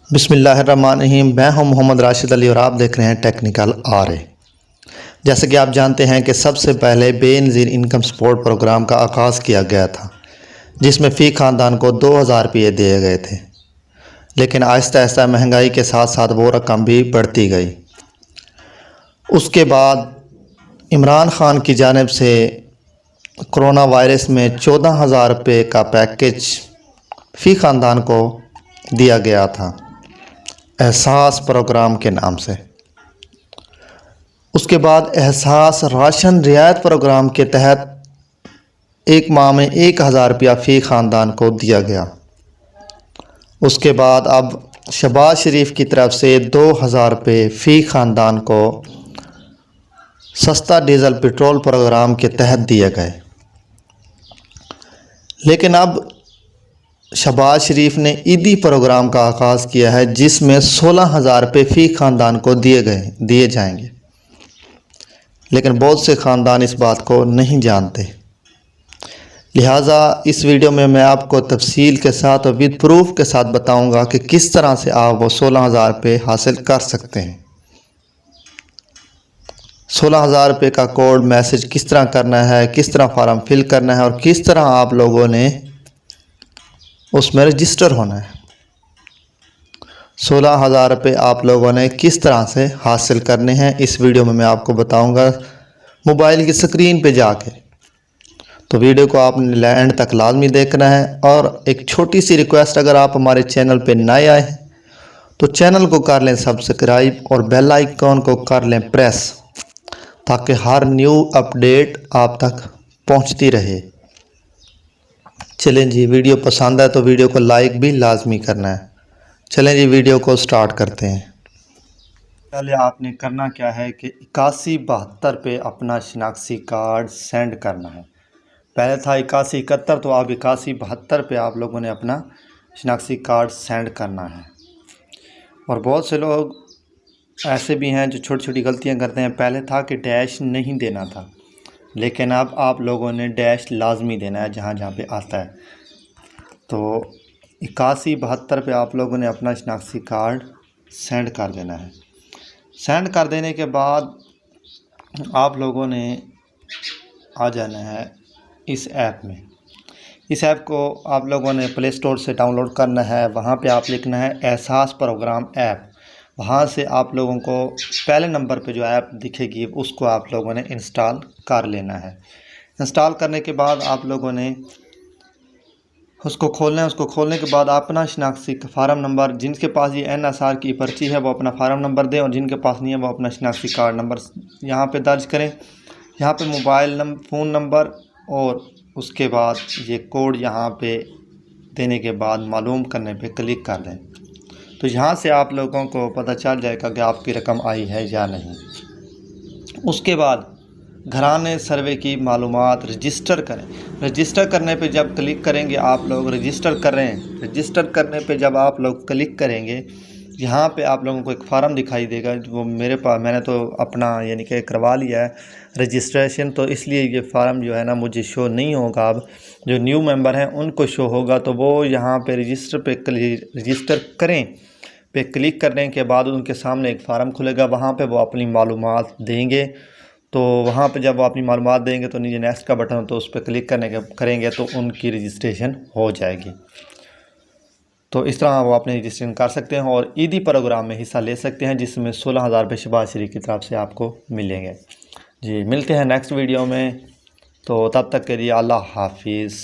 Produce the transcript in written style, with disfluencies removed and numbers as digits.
बिस्मिल्लाहिर्रहमानिर्रहीम। मैं हूं मोहम्मद राशिद अली और आप देख रहे हैं टेक्निकल RA। जैसे कि आप जानते हैं कि सबसे पहले बेनज़ीर इनकम सपोर्ट प्रोग्राम का आगाज़ किया गया था, जिसमें फ़ी ख़ानदान को 2000 रुपये दिए गए थे। लेकिन आहिस्ता आहिस्ता महंगाई के साथ साथ वो रकम भी बढ़ती गई। उसके बाद इमरान ख़ान की जानिब से कोरोना वायरस में 14,000 रुपये का पैकेज फ़ी ख़ानदान को दिया गया था, एहसास प्रोग्राम के नाम से। उसके बाद एहसास राशन रियायत प्रोग्राम के तहत एक माह में 1,000 रुपया फ़ी ख़ानदान को दिया गया। उसके बाद अब शहबाज शरीफ की तरफ से 2,000 रुपये फ़ी ख़ानदान को सस्ता डीज़ल पेट्रोल प्रोग्राम के तहत दिए गए। लेकिन अब शहबाज शरीफ ने ईदी प्रोग्राम का आगाज़ किया है, जिसमें 16,000 रुपये फ़ी ख़ानदान को दिए जाएंगे। लेकिन बहुत से ख़ानदान इस बात को नहीं जानते, लिहाजा इस वीडियो में मैं आपको तफसील के साथ और विद प्रूफ के साथ बताऊंगा कि किस तरह से आप वो 16,000 रुपये हासिल कर सकते हैं। 16,000 रुपये का कोड मैसेज किस तरह करना है, किस तरह फार्म फिल करना है और किस तरह आप लोगों ने उसमें रजिस्टर होना है। 16,000 रुपये आप लोगों ने किस तरह से हासिल करने हैं, इस वीडियो में मैं आपको बताऊंगा मोबाइल की स्क्रीन पे जाके। तो वीडियो को आपने एंड तक लाजमी देखना है। और एक छोटी सी रिक्वेस्ट, अगर आप हमारे चैनल पे नए आए हैं तो चैनल को कर लें सब्सक्राइब और बेल आइकॉन को कर लें प्रेस, ताकि हर न्यू अपडेट आप तक पहुंचती रहे। चलें जी, वीडियो पसंद है तो वीडियो को लाइक भी लाजमी करना है। चलें जी, वीडियो को स्टार्ट करते हैं। पहले आपने करना क्या है कि 8172 पे अपना शनाख्ती कार्ड सेंड करना है। पहले था 8171, तो अब 8172 पे आप लोगों ने अपना शनाख्ती कार्ड सेंड करना है। और बहुत से लोग ऐसे भी हैं जो छोटी छोटी गलतियां करते हैं। पहले था कि डैश नहीं देना था, लेकिन अब आप लोगों ने डैश लाजमी देना है जहाँ जहाँ पे आता है। तो 8172 पे आप लोगों ने अपना शनाख्ती कार्ड सेंड कर देना है। सेंड कर देने के बाद आप लोगों ने आ जाना है इस ऐप में। इस ऐप को आप लोगों ने प्ले स्टोर से डाउनलोड करना है। वहाँ पे आप लिखना है एहसास प्रोग्राम ऐप। वहाँ से आप लोगों को पहले नंबर पे जो ऐप दिखेगी उसको आप लोगों ने इंस्टॉल कर लेना है। इंस्टॉल करने के बाद आप लोगों ने उसको खोलना है। उसको खोलने के बाद अपना शनाख्ती फार्म नंबर, जिनके पास ये NSR की पर्ची है वो अपना फार्म नंबर दें, और जिनके पास नहीं है वो अपना शनाख्ती कार्ड नंबर यहाँ पे दर्ज करें। यहाँ पे मोबाइल फ़ोन नंबर और उसके बाद ये कोड यहाँ पे देने के बाद मालूम करने पे क्लिक कर दें। तो यहाँ से आप लोगों को पता चल जाएगा कि आपकी रकम आई है या नहीं। उसके बाद घराने सर्वे की मालूमात रजिस्टर करें। रजिस्टर करने पे जब क्लिक करेंगे आप लोग, रजिस्टर करें। रजिस्टर करने पे जब आप लोग क्लिक करेंगे, यहाँ पे आप लोगों को एक फ़ार्म दिखाई देगा। वो मेरे पास, मैंने तो अपना यानी कि करवा लिया है रजिस्ट्रेशन, तो इसलिए ये फ़ार्म जो है ना मुझे शो नहीं होगा। अब जो न्यू मेंबर हैं उनको शो होगा। तो वो यहाँ पे रजिस्टर करें पे क्लिक करने के बाद उनके सामने एक फ़ार्म खुलेगा। वहाँ पे वो अपनी मालूमात देंगे। तो वहाँ पे जब वो अपनी मालूमात देंगे तो नीचे नेक्स्ट का बटन हो, तो उस पर क्लिक करेंगे तो उनकी रजिस्ट्रेशन हो जाएगी। तो इस तरह वो अपने रजिस्ट्रेशन कर सकते हैं और ईदी प्रोग्राम में हिस्सा ले सकते हैं, जिसमें 16,000 रुपये शहबाज शरीफ की तरफ से आपको मिलेंगे। जी, मिलते हैं नेक्स्ट वीडियो में। तो तब तक के लिए अल्लाह हाफिज़।